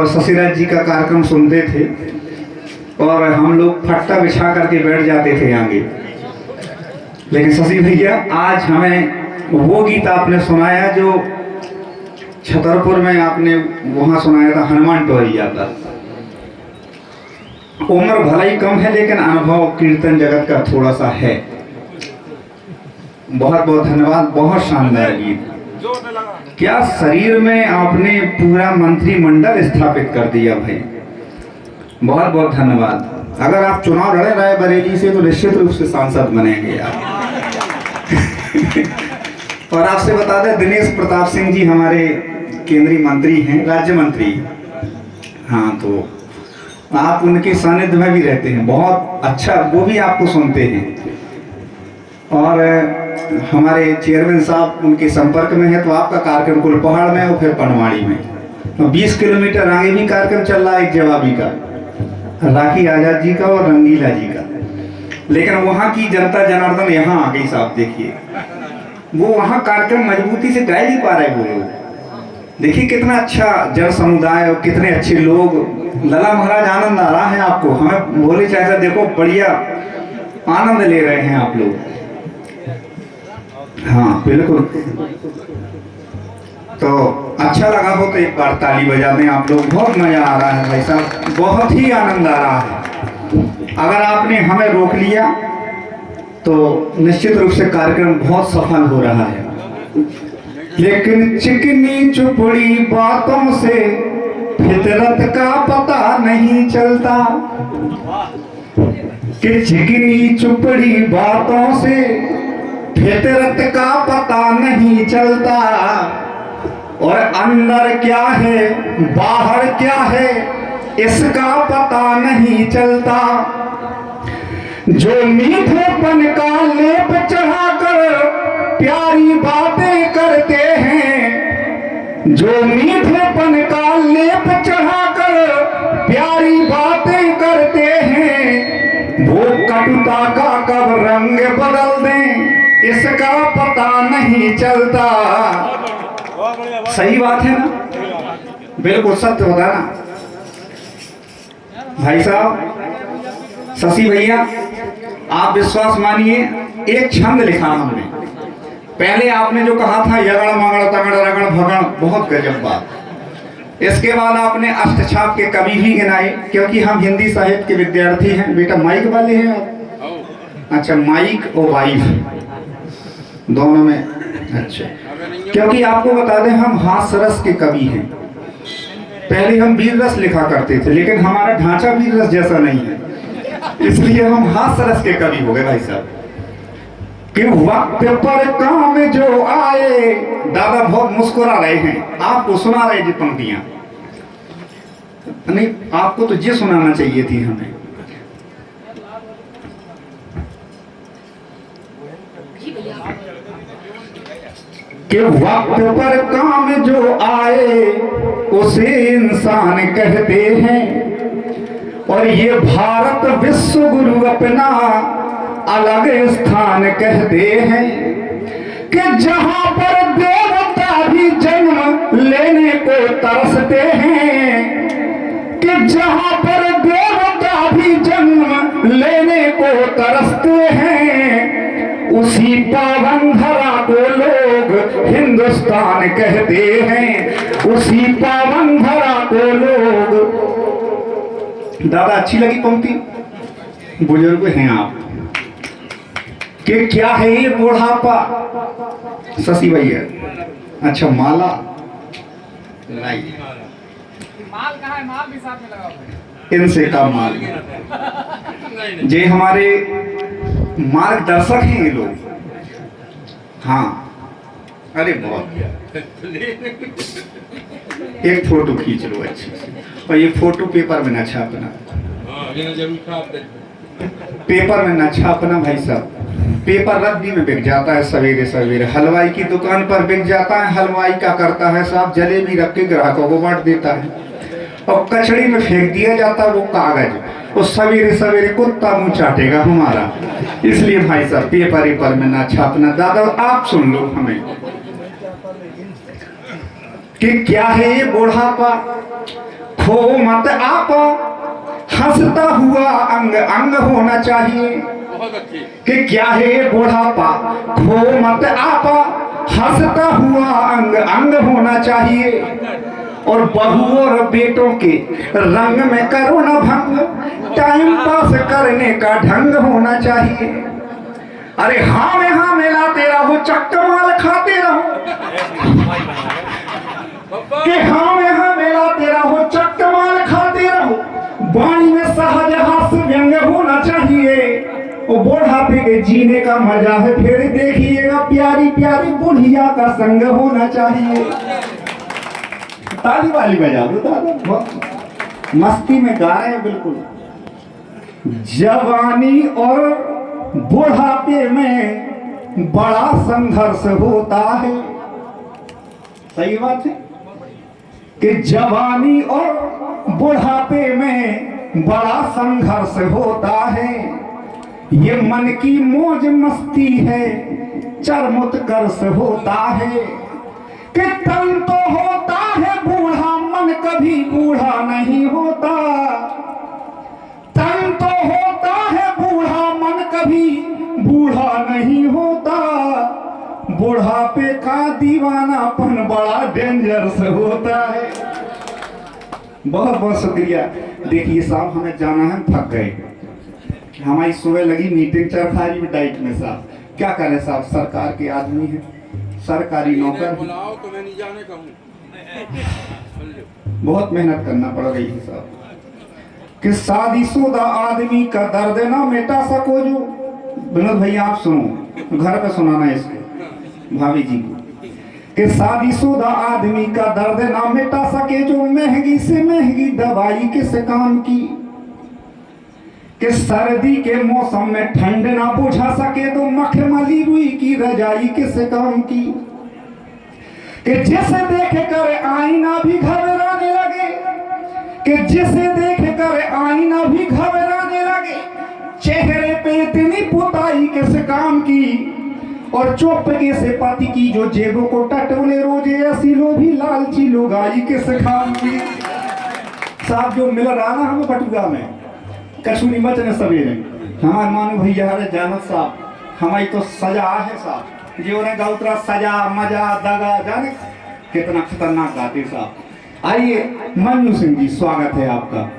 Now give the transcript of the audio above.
और शशिराज जी का कार्यक्रम सुनते थे और हम लोग फट्टा बिछा करके बैठ जाते थे आगे। लेकिन शशि भैया आज हमें वो गीत आपने सुनाया जो छतरपुर में आपने वहाँ सुनाया था, हनुमान टोहरिया का। उम्र भला ही कम है लेकिन अनुभव कीर्तन जगत का थोड़ा सा है। बहुत बहुत धन्यवाद, बहुत शानदार गीत। क्या शरीर में आपने पूरा मंत्रिमंडल स्थापित कर दिया भाई, बहुत बहुत धन्यवाद। अगर आप चुनाव लड़े रायबरेली से तो निश्चित रूप से सांसद बनेंगे आप। और आपसे बता दें दिनेश प्रताप सिंह जी हमारे केंद्रीय मंत्री हैं, राज्य मंत्री। हाँ, तो आप उनके सानिध्य में भी रहते हैं, बहुत अच्छा, वो भी आपको सुनते हैं। और हमारे चेयरमैन साहब उनके संपर्क में है, तो आपका कार्यक्रम कुलपहाड़ में और फिर पनवाड़ी में, तो 20 किलोमीटर आगे भी कार्यक्रम चल रहा है, एक जवाबी का, राखी आजाद जी का और रंगीला जी का। लेकिन वहाँ की जनता जनार्दन यहाँ आ गई साहब, देखिए वो वहाँ कार्यक्रम मजबूती से गा नहीं पा रहे वो लोग। देखिए कितना अच्छा जन समुदाय और कितने अच्छे लोग। लला महाराज आनंद आ रहा है आपको, हमें बोले चाहे देखो बढ़िया आनंद ले रहे हैं आप लोग। हाँ बिल्कुल, तो अच्छा लगा हो तो एक बार ताली बजा दें आप लोग। बहुत मजा आ रहा है भाई साहब, बहुत ही आनंद आ रहा है। अगर आपने हमें रोक लिया तो निश्चित रूप से कार्यक्रम बहुत सफल हो रहा है। लेकिन चिकनी चुपड़ी बातों से फितरत का पता नहीं चलता, कि चिकनी चुपड़ी बातों से फितरत का पता नहीं चलता। और अंदर क्या है बाहर क्या है इसका पता नहीं चलता। जो मीठेपन का लेप चढ़ाकर प्यारी बातें करते हैं, जो मीठेपन का लेप चढ़ाकर प्यारी बातें करते हैं, वो कटुता का कब रंग बदल दें इसका पता नहीं चलता। सही बात है ना, बिल्कुल सत्य होता ना भाई साहब। शशि भैया आप विश्वास मानिए, एक छंद लिखा हमने। पहले आपने जो कहा था यगड़ मगड़ तगड़ रगड़ भगड़, बहुत गजब बात। इसके बाद आपने अष्टछाप के कवि भी गिनाए, क्योंकि हम हिंदी साहित्य के विद्यार्थी हैं। बेटा माइक वाले हैं आप? अच्छा, माइक और वाइफ दोनों में, अच्छा। क्योंकि आपको बता दें हम हास्य रस के कवि हैं। पहले हम वीर रस लिखा करते थे, लेकिन हमारा ढांचा वीर रस जैसा नहीं है, इसलिए हम हास्य रस के कवि हो गए भाई साहब। कि वक्त पर काम जो आए, दादा बहुत मुस्कुरा रहे हैं, आपको सुना रहे जी पंक्तियां, नहीं आपको तो ये सुनाना चाहिए थी हमें। कि वक्त पर काम जो आए उसे इंसान कहते हैं, और ये भारत विश्व गुरु अपना अलग स्थान कहते हैं। कि जहां पर देवता भी जन्म लेने को तरसते हैं, कि जहां पर देवता भी जन्म लेने को तरसते हैं, उसी पावन धरा को लोग हिंदुस्तान कहते हैं, उसी पावन धरा को लोग। दादा अच्छी लगी पंक्ति? बुजुर्ग हैं आप। कि क्या है ये बुढ़ापा? शशि भैया अच्छा, माला लाई, माल कहाँ है? माल भी साथ में लगा हुआ है। इनसे का माल, जे हमारे मार्गदर्शक हैं ये लोग। हाँ अरे बहुत, एक फोटो खींच लो अच्छे से, और ये फोटो पेपर में न छापना, पेपर में न छापना भाई साहब। पेपर रद्दी में बिक जाता है सवेरे सवेरे, हलवाई की दुकान पर बिक जाता है। हलवाई क्या करता है साहब, जलेबी रख के ग्राहकों को बांट देता है, और कचड़ी में फेंक दिया जाता है वो कागज, और सवेरे सवेरे कुत्ता मुंह चाटेगा हमारा। इसलिए भाई साहब पेपर में ना छापना। दादा आप सुन लो हमें कि क्या है ये बुढ़ापा, खो मत आप हंसता हुआ अंग अंग होना चाहिए कि क्या है बुढ़ापा, खो मत आप हंसता हुआ अंग अंग होना चाहिए। और बहू और बेटों के रंग में करो न भंग, टाइम पास करने का ढंग होना चाहिए। अरे हाँ में लाते रहो, चक्कर खाते रहो कि हाँ में लाते रहो, चक्कर खाते रहो। वाणी में सहज हास्य व्यंग होना चाहिए। वो बुढ़ापे के जीने का मजा है, फिर देखिएगा प्यारी प्यारी बुढ़िया का संग होना चाहिए। ताली वाली बजा दो दादा, बहुत मस्ती में गा रहे हैं बिल्कुल। जवानी और बुढ़ापे में बड़ा संघर्ष होता है। सही बात है कि जवानी और बुढ़ापे में बड़ा संघर्ष होता है। ये मन की मौज मस्ती है, चरम उत्कर्ष होता है कि तन तो होता है बूढ़ा, मन कभी बूढ़ा नहीं होता। तन तो होता है बूढ़ा, मन कभी बूढ़ा नहीं होता। बुढ़ापे का दीवानापन बड़ा डेंजरस होता है। बहुत बहुत शुक्रिया। देखिए साहब, हमें जाना है, थक गए। हमारी सुबह लगी मीटिंग चरखारी में डाइट में साहब, क्या करें साहब, सरकार के आदमी है, सरकारी नौकर, तो मैं नहीं जाने कहूँ। बहुत मेहनत करना पड़ रही है साहब। कि शादीशुदा आदमी का दर्द ना मिटा सको जो, विनोद भैया आप सुनो, घर पे सुनाना है इसको भाभी जी को, कि शादीशुदा आदमी का दर्द ना मिटा सके जो, महंगी से महंगी दवाई किस काम की। कि सर्दी के मौसम में ठंड ना बुझा सके तो मखमली रुई की रजाई किस काम की। कि जिसे देख कर आईना भी घबराने लगे, कि जिसे देख कर आईना भी घबराने लगे, चेहरे पे इतनी पुताई किस काम की। और चौपके से पति की जो जेबों को टटोले रोजे, ऐसी लोभी लालची लुगाई किस काम की। साहब जो मिल रहा ना हमें बटुआ में कसूरी मचने सवेरे, हमारे मानू भैया हरे जानत साहब, हमारी तो सजा है साहब, जो ने गौतरा सजा मजा दगा, जाने कितना खतरनाक गाते साहब। आइए मंजू सिंह जी, स्वागत है आपका।